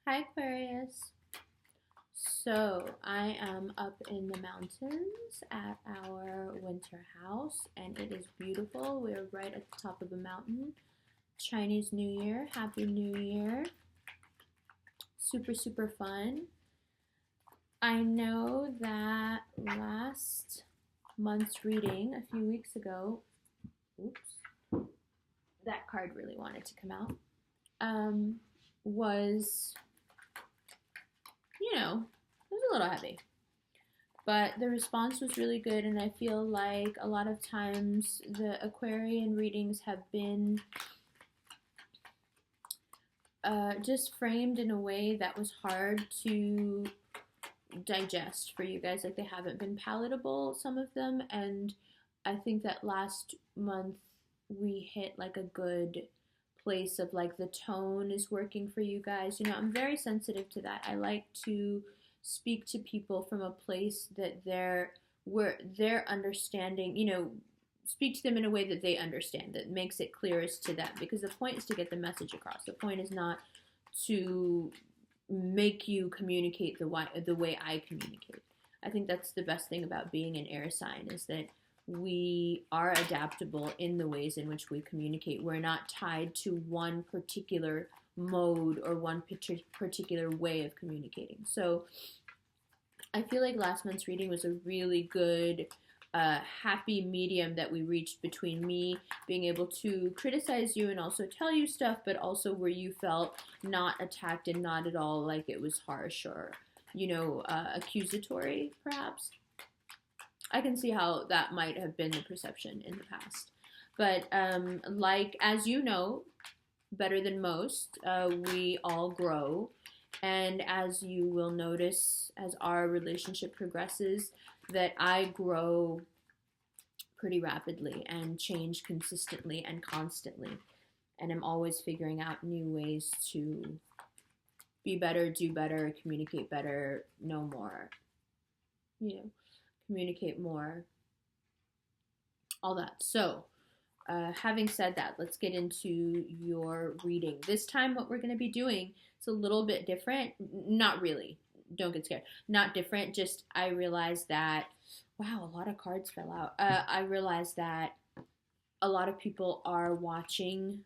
Hi Aquarius. So I am up in the mountains at our winter house and it is beautiful. We're right at the top of a mountain. Chinese New Year, Happy New Year. Super, super fun. I know that last month's reading, a few weeks ago, oops, that card really wanted to come out, was, it was a little heavy. But the response was really good, and I feel like a lot of times the Aquarian readings have been just framed in a way that was hard to digest for you guys. Like they haven't been palatable, some of them, and I think that last month we hit like a good place of like the tone is working for you guys. I'm very sensitive to that. I like to speak to people from a place that they're understanding, speak to them in a way that they understand, that makes it clearest to them, because the point is to get the message across. The point is not to make you communicate the way I communicate. I think that's the best thing about being an air sign, is that we are adaptable in the ways in which we communicate. We're not tied to one particular mode or one particular way of communicating. So I feel like last month's reading was a really good happy medium that we reached between me being able to criticize you and also tell you stuff, but also where you felt not attacked and not at all like it was harsh or, accusatory, perhaps. I can see how that might have been the perception in the past. But like, as you know, better than most, we all grow. And as you will notice as our relationship progresses, that I grow pretty rapidly and change consistently and constantly. And I'm always figuring out new ways to be better, do better, communicate better, know more, communicate more, all that. So, having said that, let's get into your reading. This time, what we're going to be doing is a little bit different. Not really. Don't get scared. Not different. Just I realized that, wow, a lot of cards fell out. I realized that a lot of people are watching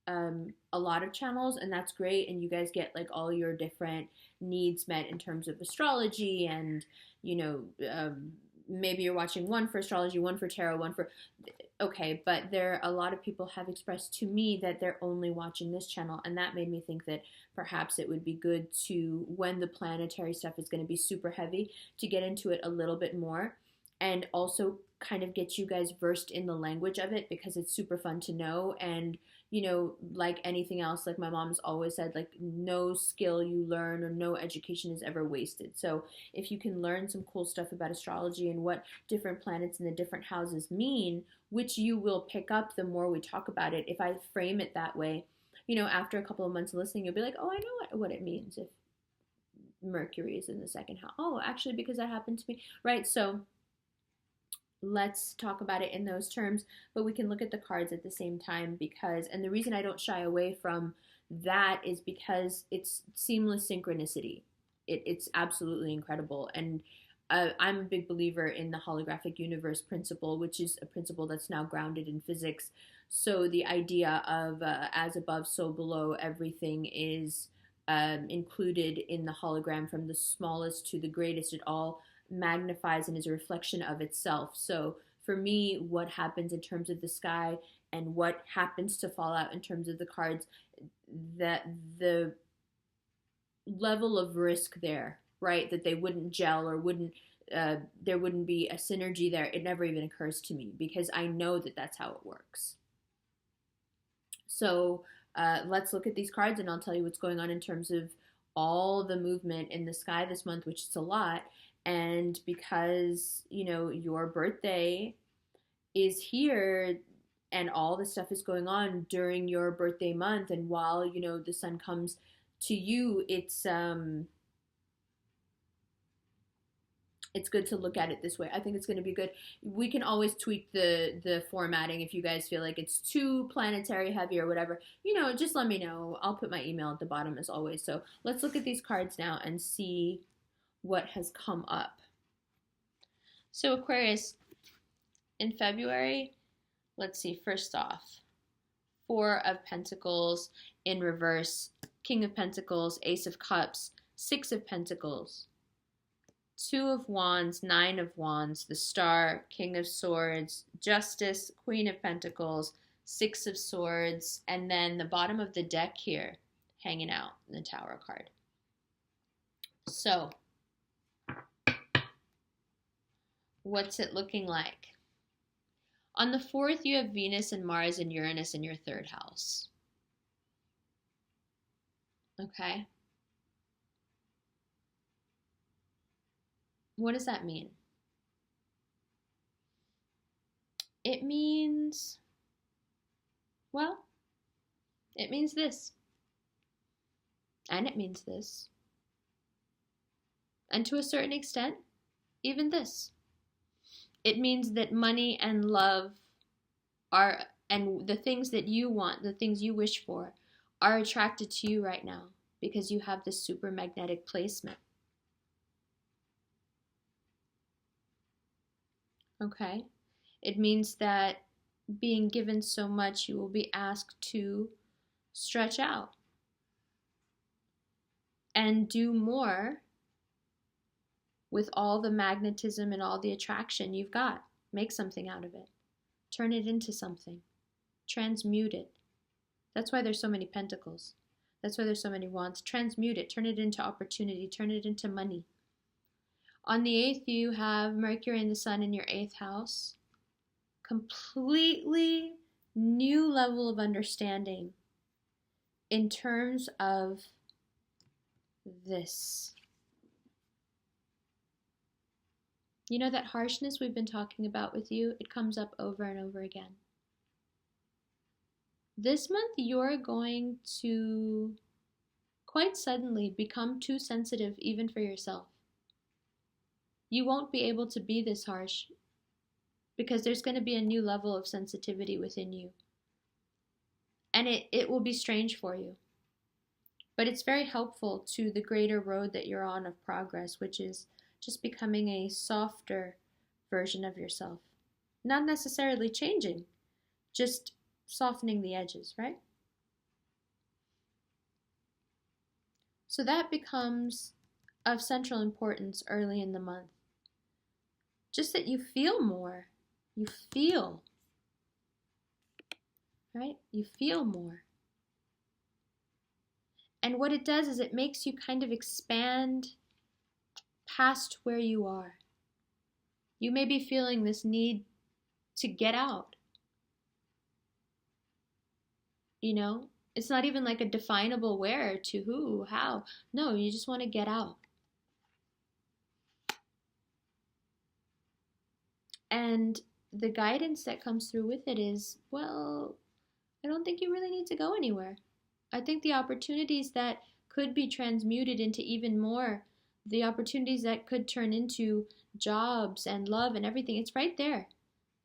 a lot of channels, and that's great. And you guys get like all your different needs met in terms of astrology, and maybe you're watching one for astrology, one for tarot, one for okay, but a lot of people have expressed to me that they're only watching this channel, and that made me think that perhaps it would be good to, when the planetary stuff is going to be super heavy, to get into it a little bit more, and also kind of get you guys versed in the language of it, because it's super fun to know. And like anything else, like my mom's always said, like no skill you learn or no education is ever wasted. So if you can learn some cool stuff about astrology and what different planets in the different houses mean, which you will pick up the more we talk about it, if I frame it that way, after a couple of months of listening, you'll be like, oh, I know what it means if Mercury is in the second house. Oh, actually, because that happened to me, right? So let's talk about it in those terms, but we can look at the cards at the same time, and the reason I don't shy away from that is because it's seamless synchronicity. It's absolutely incredible. And I'm a big believer in the holographic universe principle, which is a principle that's now grounded in physics. So the idea of as above, so below, everything is included in the hologram, from the smallest to the greatest. It all magnifies and is a reflection of itself. So for me, what happens in terms of the sky and what happens to fall out in terms of the cards, that the level of risk there, right, that they wouldn't gel or there wouldn't be a synergy there, it never even occurs to me, because I know that that's how it works. So let's look at these cards, and I'll tell you what's going on in terms of all the movement in the sky this month, which is a lot. And because, your birthday is here and all this stuff is going on during your birthday month, and while, the sun comes to you, it's it's good to look at it this way. I think it's going to be good. We can always tweak the formatting if you guys feel like it's too planetary heavy or whatever. Just let me know. I'll put my email at the bottom as always. So let's look at these cards now and see what has come up. So Aquarius, in February, let's see, first off, Four of Pentacles in reverse, King of Pentacles, Ace of Cups, Six of Pentacles, Two of Wands, Nine of Wands, the Star, King of Swords, Justice, Queen of Pentacles, Six of Swords, and then the bottom of the deck here, hanging out in the Tower card. So, what's it looking like? On the 4th, you have Venus and Mars and Uranus in your 3rd house. Okay? What does that mean? It means, well, it means this. And it means this. And to a certain extent, even this. It means that money and love are, and the things that you want, the things you wish for, are attracted to you right now because you have this super magnetic placement. Okay? It means that being given so much, you will be asked to stretch out and do more with all the magnetism and all the attraction you've got. Make something out of it. Turn it into something. Transmute it. That's why there's so many pentacles. That's why there's so many wands. Transmute it. Turn it into opportunity. Turn it into money. On the 8th, you have Mercury and the Sun in your 8th house. Completely new level of understanding in terms of this. You know that harshness we've been talking about with you? It comes up over and over again. This month, you're going to quite suddenly become too sensitive even for yourself. You won't be able to be this harsh because there's going to be a new level of sensitivity within you. And it will be strange for you. But it's very helpful to the greater road that you're on of progress, which is just becoming a softer version of yourself. Not necessarily changing, just softening the edges, right? So that becomes of central importance early in the month. Just that you feel more. You feel, right? You feel more. And what it does is it makes you kind of expand past where you are. You may be feeling this need to get out. It's not even like a definable where, to who, how. No, you just want to get out. And the guidance that comes through with it is, well, I don't think you really need to go anywhere. I think the opportunities that could be transmuted into even more, the opportunities that could turn into jobs and love and everything, it's right there.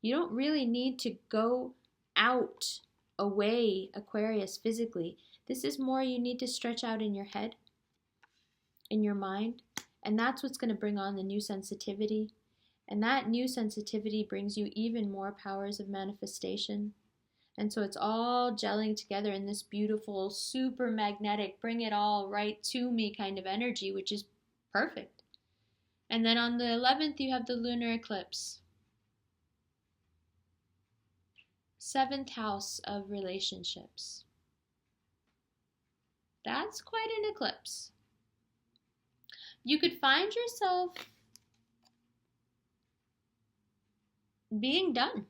You don't really need to go out, away, Aquarius, physically. This is more you need to stretch out in your head, in your mind, and that's what's going to bring on the new sensitivity. And that new sensitivity brings you even more powers of manifestation. And so it's all gelling together in this beautiful, super magnetic, bring it all right to me kind of energy, which is perfect. And then on the 11th, you have the lunar eclipse. 7th house of relationships. That's quite an eclipse. You could find yourself being done.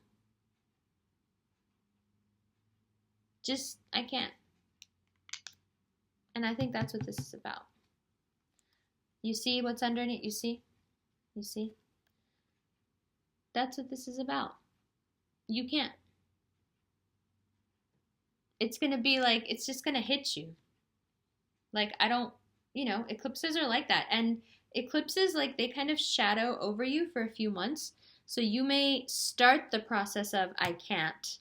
I can't. And I think that's what this is about. You see what's underneath? You see? You see? That's what this is about. You can't. It's going to be like, it's just going to hit you. Like, eclipses are like that. And eclipses, like, they kind of shadow over you for a few months. So you may start the process of I can't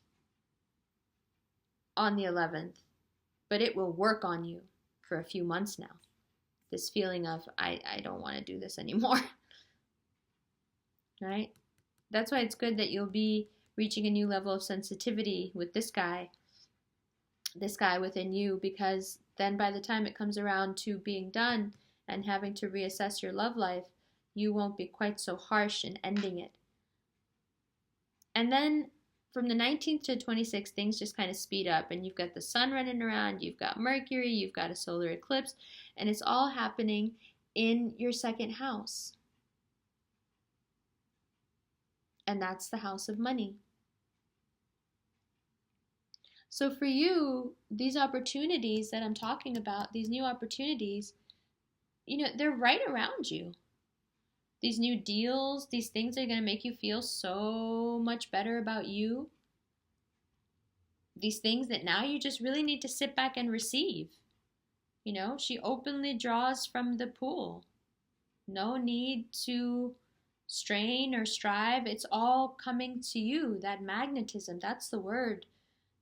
on the 11th, but it will work on you for a few months now. This feeling of I don't want to do this anymore. Right? That's why it's good that you'll be reaching a new level of sensitivity with this guy within you, because then by the time it comes around to being done and having to reassess your love life, you won't be quite so harsh in ending it. And then from the 19th to 26th, things just kind of speed up, and you've got the sun running around, you've got Mercury, you've got a solar eclipse, and it's all happening in your second house. And that's the house of money. So for you, these opportunities that I'm talking about, these new opportunities, they're right around you. These new deals, these things are going to make you feel so much better about you. These things that now you just really need to sit back and receive. She openly draws from the pool. No need to strain or strive. It's all coming to you. That magnetism, that's the word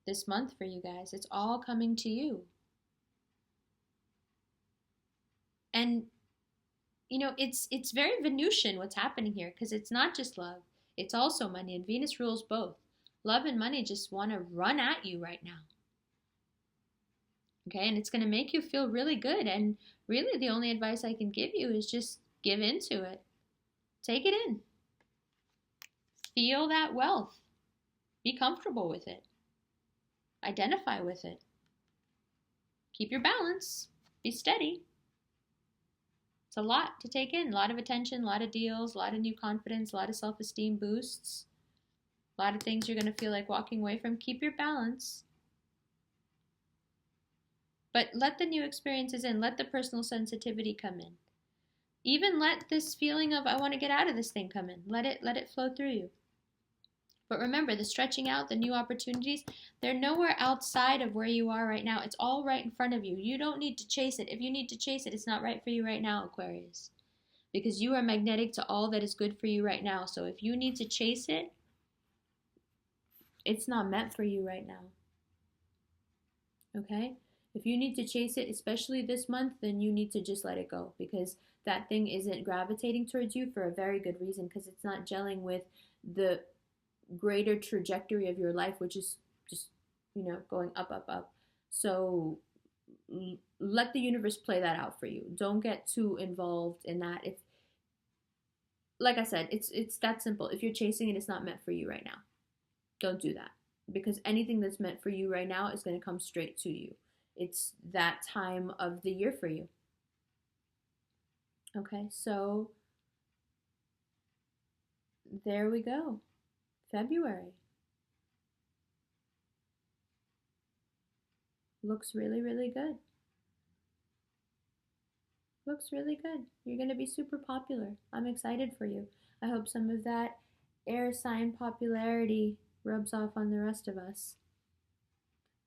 this month for you guys. It's all coming to you. And it's very Venusian what's happening here, because it's not just love, it's also money, and Venus rules both. Love and money just want to run at you right now. Okay, and it's going to make you feel really good, and really the only advice I can give you is just give into it. Take it in. Feel that wealth. Be comfortable with it. Identify with it. Keep your balance. Be steady. It's a lot to take in. A lot of attention, a lot of deals, a lot of new confidence, a lot of self-esteem boosts. A lot of things you're going to feel like walking away from. Keep your balance. But let the new experiences in. Let the personal sensitivity come in. Even let this feeling of I want to get out of this thing come in. Let it flow through you. But remember, the stretching out, the new opportunities, they're nowhere outside of where you are right now. It's all right in front of you. You don't need to chase it. If you need to chase it, it's not right for you right now, Aquarius. Because you are magnetic to all that is good for you right now. So if you need to chase it, it's not meant for you right now. Okay? If you need to chase it, especially this month, then you need to just let it go. Because that thing isn't gravitating towards you for a very good reason. Because it's not gelling with the greater trajectory of your life, which is just, going up, up, up. So let the universe play that out for you. Don't get too involved in that. If, like I said, it's that simple. If you're chasing it, it's not meant for you right now. Don't do that. Because anything that's meant for you right now is going to come straight to you. It's that time of the year for you. Okay, so there we go. February. Looks really, really good. Looks really good. You're going to be super popular. I'm excited for you. I hope some of that air sign popularity rubs off on the rest of us.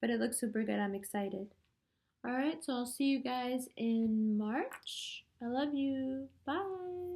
But it looks super good. I'm excited. All right, so I'll see you guys in March. I love you. Bye.